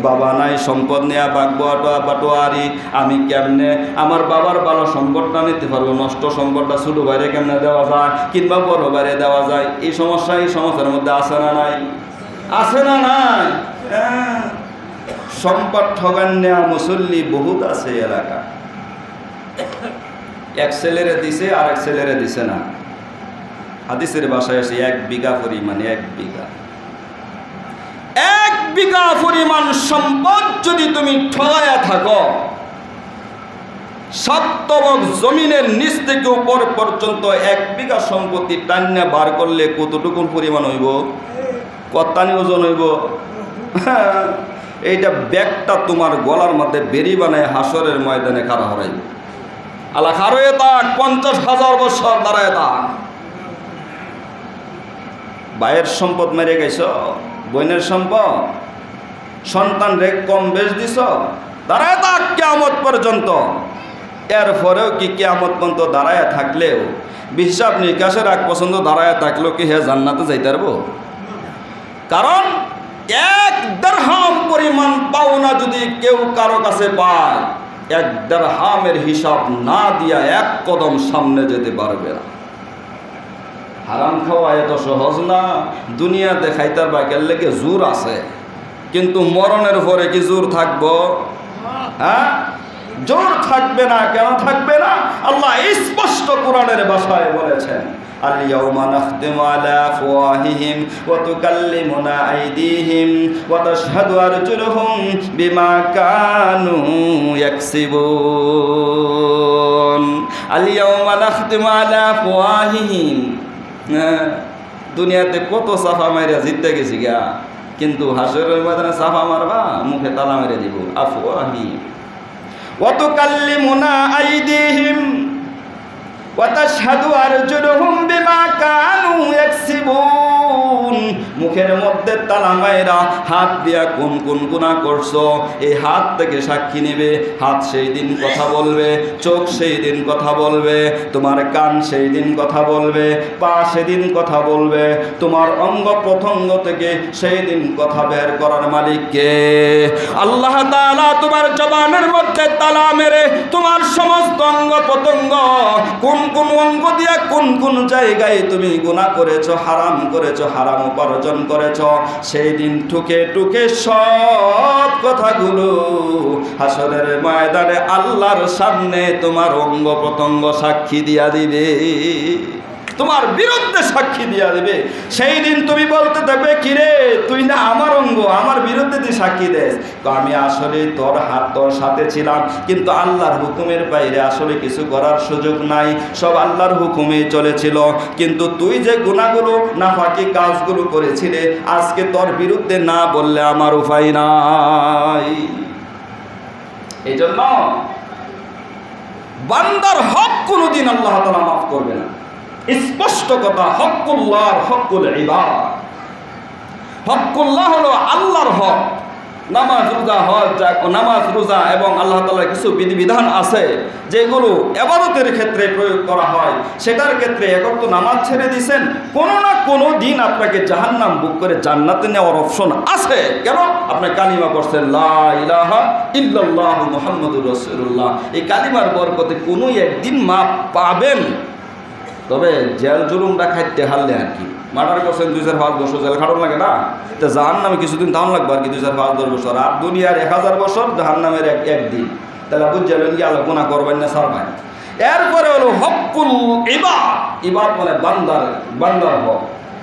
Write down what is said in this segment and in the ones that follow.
বাবা নাই, সম্পদ নেয়া বাটোয়ারি, আমি কেমনে আমার বাবার ভালো সম্পদটা নিতে পারবো, নষ্ট সম্পদটা ছোটো বাইরে কেমনে দেওয়া যায় কিংবা বড় বাইরে দেওয়া যায়, এই সমস্যার মধ্যে আছে না নাই? আছে না নাই? সম্পদ ঠগান নেয়া মুসল্লি বহুত আছে এলাকা। এক ছেলেরে দিছে আর এক ছেলেরে দিছে না। হাদিসের ভাষায় আসে 1 বিঘা পরিমাণ, 1 বিঘা পরিমাণ সম্পদ যদি তুমি ঠগায়া থাকো, সপ্তমক জমিনের নিচ থেকে উপর পর্যন্ত 1 বিঘা সম্পত্তি টান্না বার করলে কতটুকু পরিমাণ হইব? কত্তানি ওজন হইব? এইটা ব্যাগটা তোমার গলার মধ্যে বেরি বানায় হাসরের ময়দানে খাড়া হরাইব। আল্লাহ খারয়ে তাক 50,000 বছর দাঁড়ায় তাক। ভাইয়ের সম্পদ মেরে গেছ, বোনের সম্পদ, সন্তান রে কম বেশ দিছ, দাঁড়ায় থাক কিয়ামত পর্যন্ত। এরপরেও কি কিয়ামত পর্যন্ত দাঁড়ায় থাকলেও হিসাব নিকাশের আগ পর্যন্ত দাঁড়ায় থাকলেও কি হে জান্নাতে যাইতে পারবো? কারণ 1 দিরহাম পরিমাণ পাওনা যদি কেউ কারো কাছে পায়, 1 দিরহামের হিসাব না দিয়া 1 কদম সামনে যেতে পারবে না। হারাম খাওয়া এত সহজ না। দুনিয়াতে খাইতার বাইকের লেগে জোর আছে, কিন্তু মরণের পরে কি জোর থাকবো? হ্যাঁ, জোর থাকবে না। কেন থাকবে না? আল্লাহ স্পষ্ট কোরআনের ভাষায় বলেছেন, আল-ইয়াওমা নাখতিমু আলা আফওয়াহিহিম ওয়া তুকাল্লিমুনা আইদিহিম ওয়া তাশহাদু আরজুলুহুম বিমা কানু ইয়াকসিবুন। আল-ইয়াওমা নাখতিমু আলা আফওয়াহিহিম। দুনিয়াতে কত সাফা মাইরা জিততে গেছি গা, কিন্তু হাসরের ময়দানে সাফা মারবা, মুখে তালা মেরে দিব। আফওয়াহিম ওয়া তুকাল্লিমুনা আইদিহিম ওয়া তাশহাদু আরজুলুহুম বিমা কানু ইয়াকসিবুন। মুখের মধ্যে তালা মাইরা হাত দিয়া কোন কোন গুনাহ করছো, এই হাত থেকে সাক্ষী নেবে। হাত সেই দিন কথা বলবে, চোখ সেই দিন কথা বলবে, তোমার কান সেই দিন কথা বলবে, পা সেদিন কথা বলবে, তোমার অঙ্গ প্রত্যঙ্গ থেকে সেই দিন কথা বের করার মালিক কে? আল্লাহ তাআলা তোমার জবানের মধ্যে তালা মেরে তোমার সমস্ত অঙ্গ প্রত্যঙ্গ, কোন কোন অঙ্গ দিয়া কোন কোন জায়গায় তুমি গুনাহ করেছো, হারাম করেছো, হারাম উপার্জন করেছো, সেই দিন ঠুকে ঠুকে সব কথাগুলো হাসরের ময়দানে আল্লাহর সামনে তোমার অঙ্গ প্রত্যঙ্গ সাক্ষী দিয়া দিবে, তোমার বিরুদ্ধে সাক্ষী দিয়া দিবে। সেই দিন তুমি বলতে থাকবে, কিরে তুই না আমার অঙ্গ, আমার বিরুদ্ধে তুই সাক্ষী দেস। তো আমি আসলে তোর সাথে ছিলাম, কিন্তু আল্লাহর হুকুমের বাইরে আসলে কিছু করার সুযোগ নাই, সব আল্লাহর হুকুমেই চলেছিল। কিন্তু তুই যে গুনাহগুলো নাফাকি কাজগুলো করেছিলে, আজকে তোর বিরুদ্ধে না বললে আমার উপায় নাই। এই জন্য বান্দার হক কোনোদিন আল্লাহ তাআলা মাফ করবে না। স্পষ্ট কথা, হকুল্লাহ হকুল ইবাদ। হকুল্লাহ হলো আল্লাহর হক। নামাজ রোজা এবং আল্লাহ তাআলার কিছু বিধিবিধান আছে যেগুলো ইবাদতের ক্ষেত্রে প্রয়োগ করা হয়, সেটার ক্ষেত্রে এখন তো নামাজ ছেড়ে দিয়েছেন, কোনো না কোনো দিন আপনাকে জাহান্নাম বুক করে জান্নাতে নেওয়ার অপশন আছে। কেন? আপনি কালিমা পড়ছেন, লা ইলাহা ইল্লাল্লাহু মুহাম্মাদুর রাসূলুল্লাহ। এই কালিমার বরকতে কোনো একদিন মাপ পাবেন। তবে জেল জুলুমটা খাইতে হারলে আর কি, মার্ডার করছেন 2-5 বছর জেল খাটন লাগে না, তো জাহান্নামে কিছুদিন তাহলে লাগবে আর কি, 2-5-10 বছর। আর দুনিয়ার 1000 বছর, জাহান্নামের একদিন। তাহলে বুঝলেন কি আল্লাহ গুনাহ করবেন না ছাড়বেন। এরপরে হলো হকুল ইবাদ। ইবাদ মানে বান্দার হক।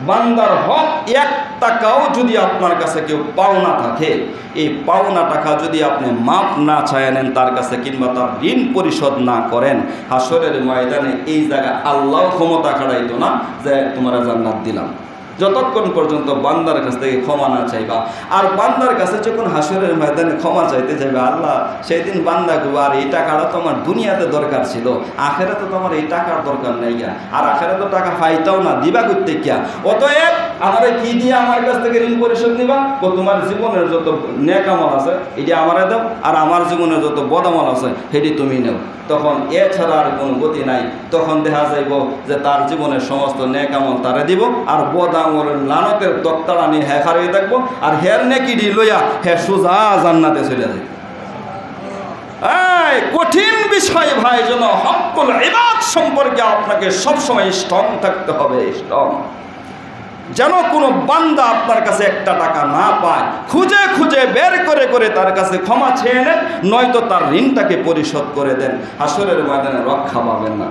বান্দার হক 1 টাকাও যদি আপনার কাছে কেউ পাওনা থাকে, এই পাওনা টাকা যদি আপনি মাপ না চায় নেন তার কাছে, কিংবা তার ঋণ পরিশোধ না করেন, হাসরের ময়দানে এই জায়গায় আল্লাহ ক্ষমতা খাড়াইতো না যে তোমরা জান্নাত দিলাম, যতক্ষণ পর্যন্ত বান্দার কাছ থেকে ক্ষমা না চাইবা। আর বান্দার কাছে যখন হাসরের ময়দানে ক্ষমা চাইতে যাবে, আল্লাহ সেই দিন বান্দা গুলো, আর এই টাকাটা তোমার দুনিয়াতে দরকার ছিল, আখেরাতে তোমার এই টাকার দরকার নাই গা, আর আখেরাতে টাকা পাইতাও না, দিবা করতে কিয়া, অতএব আমারে কি দিয়ে আমার কাছ থেকে ঋণ পরিশোধ নিবা? তোমার জীবনের যত নেক আমল আছে এটি আমারে দাও, আর আমার জীবনের যত বদ আমল আছে সেটি তুমি নেও। তখন এছাড়া আর কোনো গতি নাই। তখন দেখা যাইব যে তার জীবনের সমস্ত নেক আমল তারে দিব, আর বদ আমলের লানতের দক্তারা নিয়ে হ্যাঁ হারিয়ে থাকবো, আর হের নেকিডি লইয়া হ্যাঁ সোজা জান্নাতে চলে যাবে। এই কঠিন বিষয় ভাই, যেন হক্কুল ইবাদ সম্পর্কে আপনাকে সবসময় স্ট্রং থাকতে হবে, স্ট্রং। যেন কোনো বান্দা আপনার কাছে একটা টাকা না পায়, খুঁজে খুঁজে বের করে করে তার কাছে ক্ষমা চেয়ে নেন, নয়তো তার ঋণটাকে পরিশোধ করে দেন, হাসরের ময়দানে রক্ষা পাবেন না।